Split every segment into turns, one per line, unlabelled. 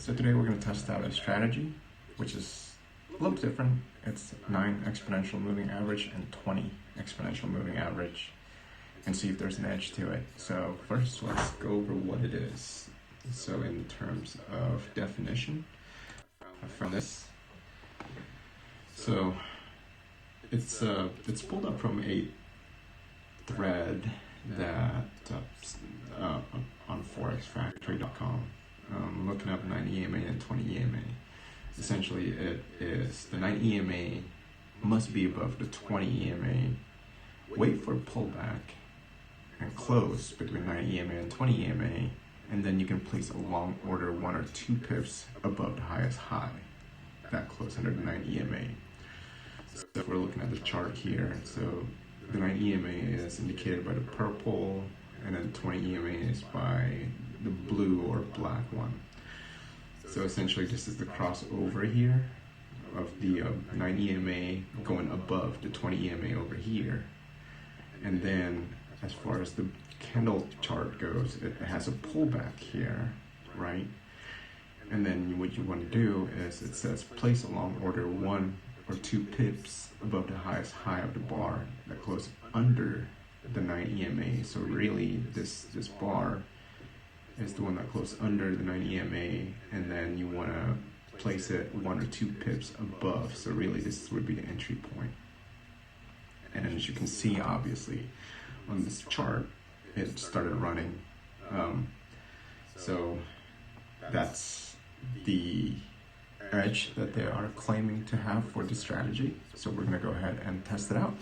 So today we're going to test out a strategy, which is a little different. It's 9 exponential moving average and 20 exponential moving average, and see if there's an edge to it. So first, let's go over what it is. So in terms of definition, I found this. So it's pulled up from a thread that on forexfactory.com. Looking up 9EMA and 20EMA. Essentially, it is the 9EMA must be above the 20EMA. Wait for a pullback and close between 9EMA and 20EMA, and then you can place a long order 1 or 2 pips above the highest high that close under the 9EMA. So if we're looking at the chart here, so the 9EMA is indicated by the purple, and then 20EMA is by the blue or black one. So essentially, this is the crossover here of the 9EMA going above the 20EMA over here. And then as far as the candle chart goes, it has a pullback here, right? And then what you want to do is, it says place a long order 1 or 2 pips above the highest high of the bar that close under the 9EMA. So really, this bar is the one that closes under the 9EMA, and then you want to place it 1 or 2 pips above. So really, this would be the entry point. And as you can see, obviously, on this chart, it started running. So that's the edge that they are claiming to have for the strategy. So we're going to go ahead and test it out.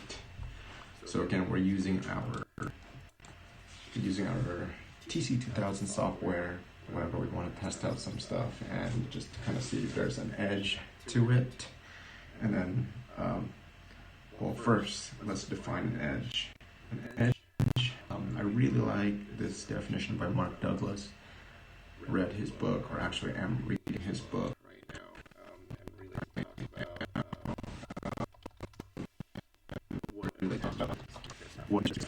So again, we're using our TC2000 software whenever we want to test out some stuff and just kind of see if there's an edge to it. And then, well, first let's define an edge. An edge, I really like this definition by Mark Douglas. Read his book, or actually am reading his book right now.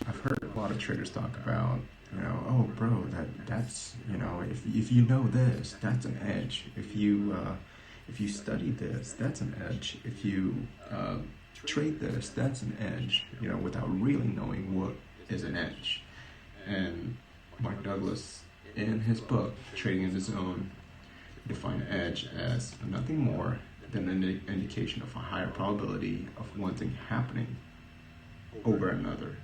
I've heard a lot of traders talk about, oh bro, that's if you know this, that's an edge. If you study this, that's an edge. If you trade this, that's an edge. Without really knowing what is an edge. And Mark Douglas, in his book, Trading in the Zone, defined edge as nothing more than an indication of a higher probability of one thing happening over another.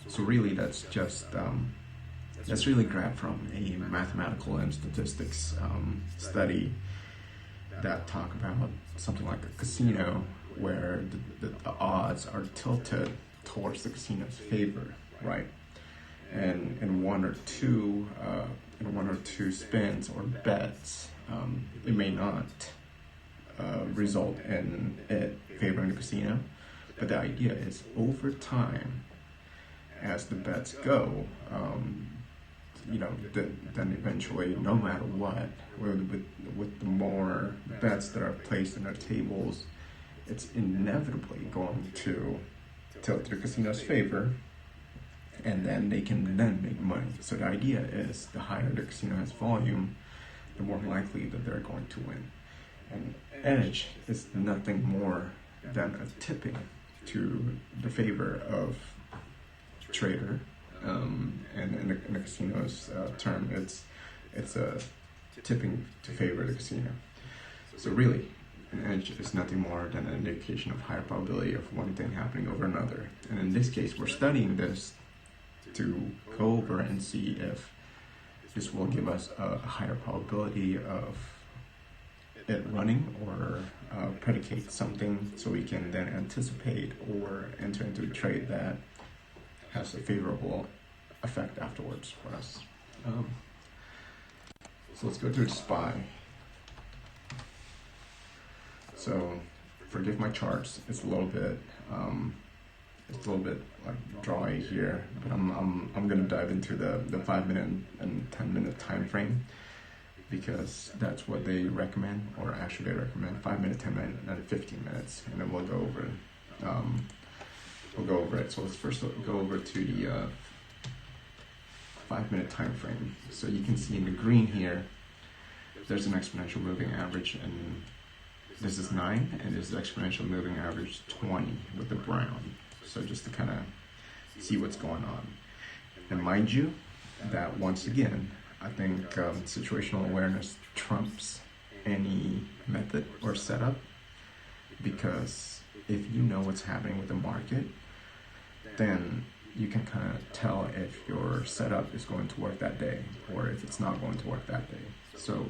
So really, that's really grabbed from a mathematical and statistics study that talk about something like a casino, where the odds are tilted towards the casino's favor, right? And in one or two spins or bets, it may not result in it favoring the casino, but the idea is, over time, as the bets go, then eventually, no matter what, with the more bets that are placed in our tables, it's inevitably going to tilt to the casino's favor, and then they can then make money. So the idea is, the higher the casino has volume, the more likely that they're going to win. And edge is nothing more than a tipping to the favor of trader, and in the casino's term, it's a tipping to favor the casino. So really, an edge is nothing more than an indication of higher probability of one thing happening over another. And in this case, we're studying this to go over and see if this will give us a higher probability of it running, or predicate something, so we can then anticipate or enter into a trade that has a favorable effect afterwards for us. So let's go to the SPY. So forgive my charts. It's a little bit like dry here, but I'm gonna dive into the 5-minute and 10-minute time frame, because that's what they recommend, or actually they recommend 5 minutes, 10 minutes, and 15 minutes, and then we'll go over it. So let's first go over to the 5-minute time frame. So you can see in the green here, there's an exponential moving average, and this is 9, and this is exponential moving average 20 with the brown. So just to kind of see what's going on. And mind you, that once again, I think situational awareness trumps any method or setup, because if you know what's happening with the market, then you can kind of tell if your setup is going to work that day or if it's not going to work that day. So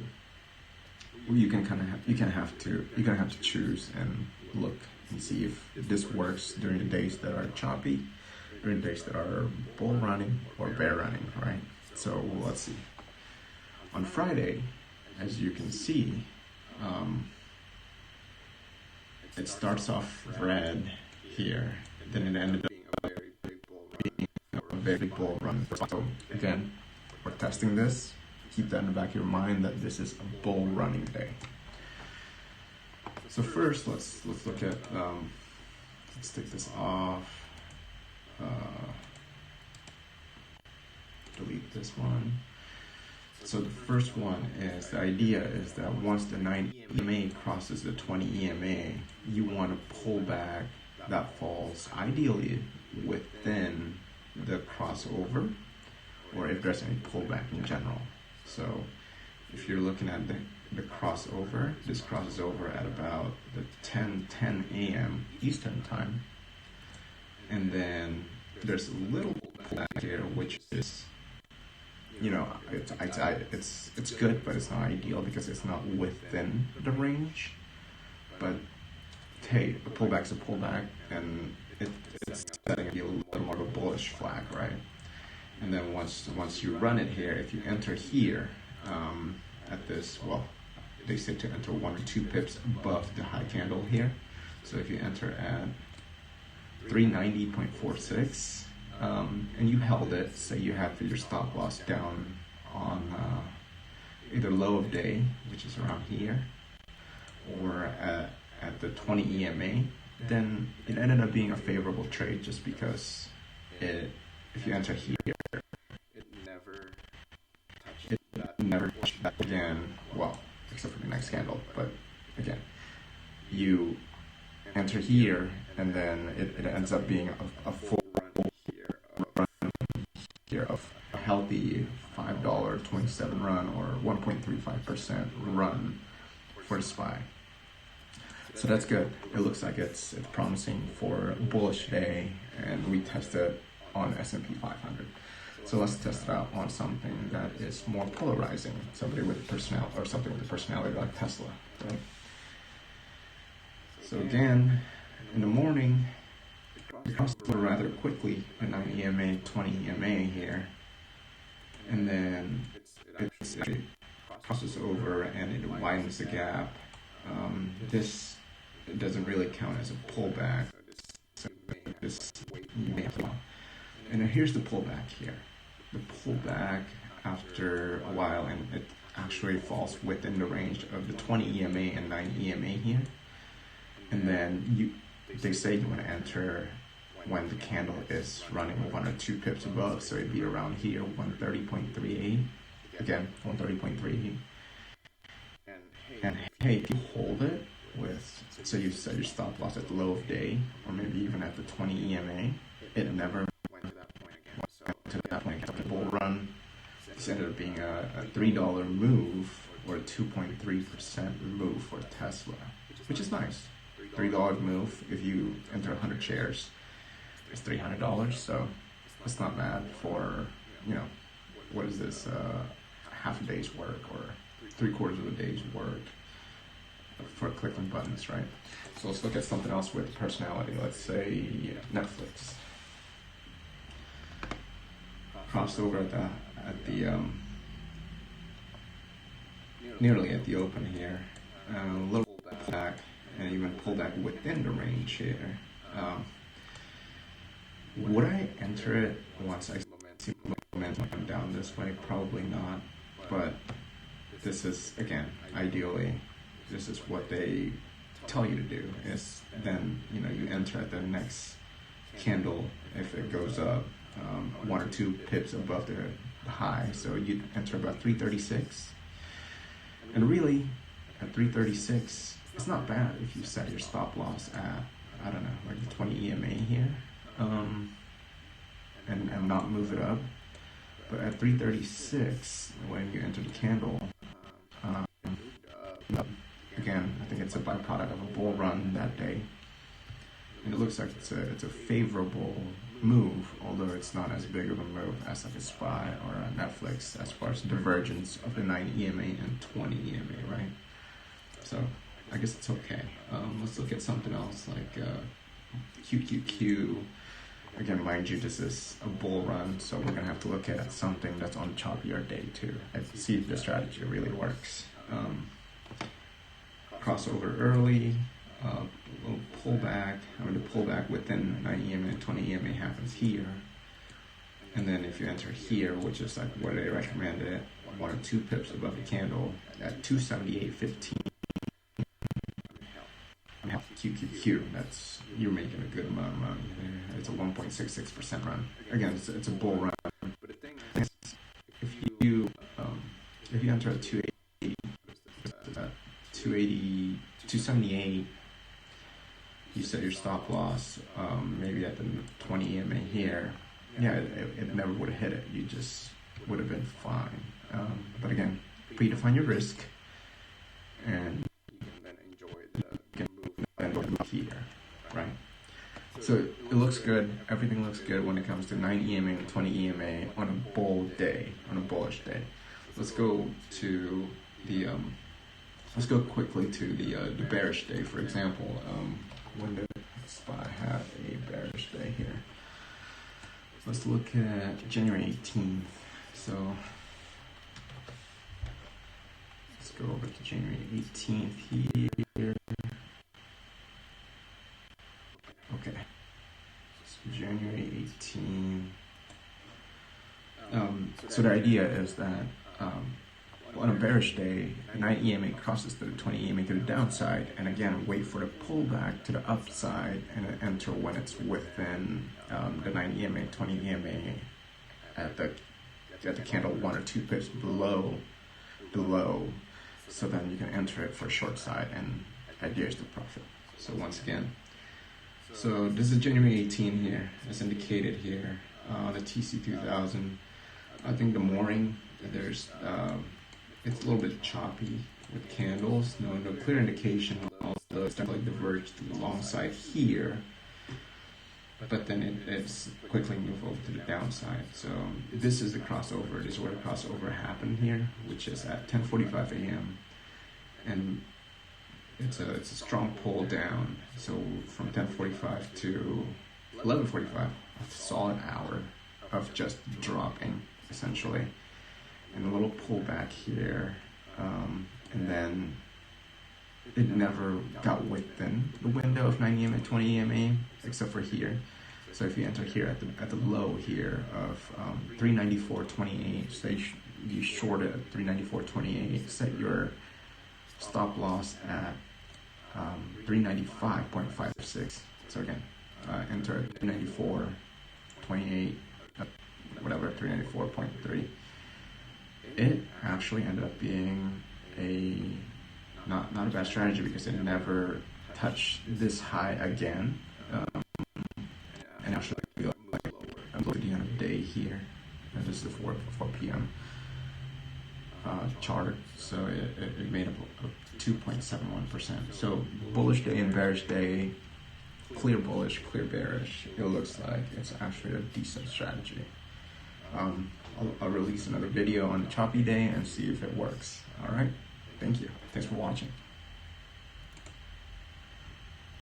you can have to choose and look and see if this works during the days that are choppy, during the days that are bull running or bear running, right? So let's see. On Friday, as you can see, it starts off red here, then it ended up being a very big bull run. So again, we're testing this. Keep that in the back of your mind that this is a bull running day. So first, let's look at, let's take this off, delete this one. So the first one is, the idea is that once the 9EMA crosses the 20EMA, you want to pull back that falls ideally within the crossover, or if there's any pullback in general. So if you're looking at the crossover, this crosses over at about the 10 a.m. Eastern time, and then there's a little pullback here, which is, you know, it's good, but it's not ideal because it's not within the range. But hey, a pullback's a pullback, and it's setting a little more of a bullish flag, right? And then once you run it here, if you enter here at this, well, they say to enter 1 or 2 pips above the high candle here. So if you enter at 390.46, and you held it, say you have your stop loss down on either low of day, which is around here, or at the 20 EMA, then it ended up being a favorable trade, just because if you enter here, it never touched that again, well, except for the next candle, but again, you enter here, and then it ends up being a full run here of a healthy $5.27 run, or 1.35% run for the SPY. So that's good. It looks like it's promising for a bullish day, and we tested on S&P 500. So let's test it out on something that is more polarizing, something with a personality like Tesla, right? So again, in the morning, it crosses over rather quickly, the 9EMA, 20EMA here, and then it crosses over and it widens the gap. This doesn't really count as a pullback. And then here's the pullback here. The pullback after a while, and it actually falls within the range of the 20 EMA and 9 EMA here. And then they say you want to enter when the candle is running 1 or 2 pips above, so it'd be around here, 130.38. Again, 130.38. And hey, if you hold it with, so you set your stop loss at the low of day, or maybe even at the 20 EMA, it never went to that point again. So to that point, the bull run, this ended up being a $3 move, or a 2.3% move for Tesla, which is nice. $3 move. If you enter 100 shares, it's $300. So it's not bad for, you know, what is this, half a day's work or 3/4 of a day's work for clicking buttons, right? So let's look at something else with personality. Let's say Netflix. Crossed over at the nearly at the open here. A little pullback, and even pull back within the range here. Would I enter it once I see momentum come down this way? Probably not. But this is, again, ideally, this is what they tell you to do. Is then, you know, you enter at the next candle if it goes up 1 or 2 pips above the high. So you enter about 336, And really, at 336, it's not bad if you set your stop loss at, I don't know, like the 20 EMA here, and not move it up. But at 336, when you enter the candle, again, I think it's a byproduct of a bull run that day. And it looks like it's a favorable move, although it's not as big of a move as like a SPY or a NFLX as far as divergence of the 9EMA and 20EMA, right? So I guess it's okay. Let's look at something else like QQQ. Again, mind you, this is a bull run, so we're gonna have to look at something that's on choppier day too and see if the strategy really works. Crossover early, little pullback. I mean, the pullback within 9EMA and 20EMA happens here, and then if you enter here, which is like where they recommended it, 1 or 2 pips above the candle at 278.15. QQQ, that's, you're making a good amount of money there. It's a 1.66% run. Again, it's a bull run. But the thing is, if you enter at 280, 278, you set your stop loss, maybe at the 20 EMA here. Yeah, it never would have hit it. You just would have been fine. But again, predefine your risk, and here, right? So it looks good. Everything looks good when it comes to 9 EMA and 20 EMA on a bull day, on a bullish day. Let's go to the let's go quickly to the bearish day, for example. When did SPY have a bearish day here? Let's look at January 18th. So let's go over to January 18th here. Okay, so January 18th. So the idea is that on a bearish day, 9 EMA crosses the 20 EMA to the downside, and again, wait for the pullback to the upside and enter when it's within the 9 EMA, 20 EMA at the candle 1 or 2 pips below the low. So then you can enter it for a short side and adheres to profit. So once again, so this is January 18 here, as indicated here, the TC2000. I think the morning, there's, it's a little bit choppy with candles, no clear indication, although it's definitely diverged to the long side here, but then it's quickly moved over to the downside. So this is the crossover, this is where the crossover happened here, which is at 10:45 a.m. and it's a strong pull down. So from 10:45 to 11:45, a solid hour of just dropping essentially, and a little pullback here, and then it never got within the window of 9 EMA, 20 EMA, except for here. So if you enter here at the low here of 394.28, so you short it at 394.28, set your stop loss at 395.56. So again, enter at 394.28, whatever, 394.3. It actually ended up being a not a bad strategy because it never touched this high again, and actually like until the end of the day here. And this is the 4 p.m. Chart, so it made up 2.71%. So bullish day and bearish day, clear bullish, clear bearish. It looks like it's actually a decent strategy. I'll release another video on the choppy day and see if it works. All right, thank you. Thanks for watching.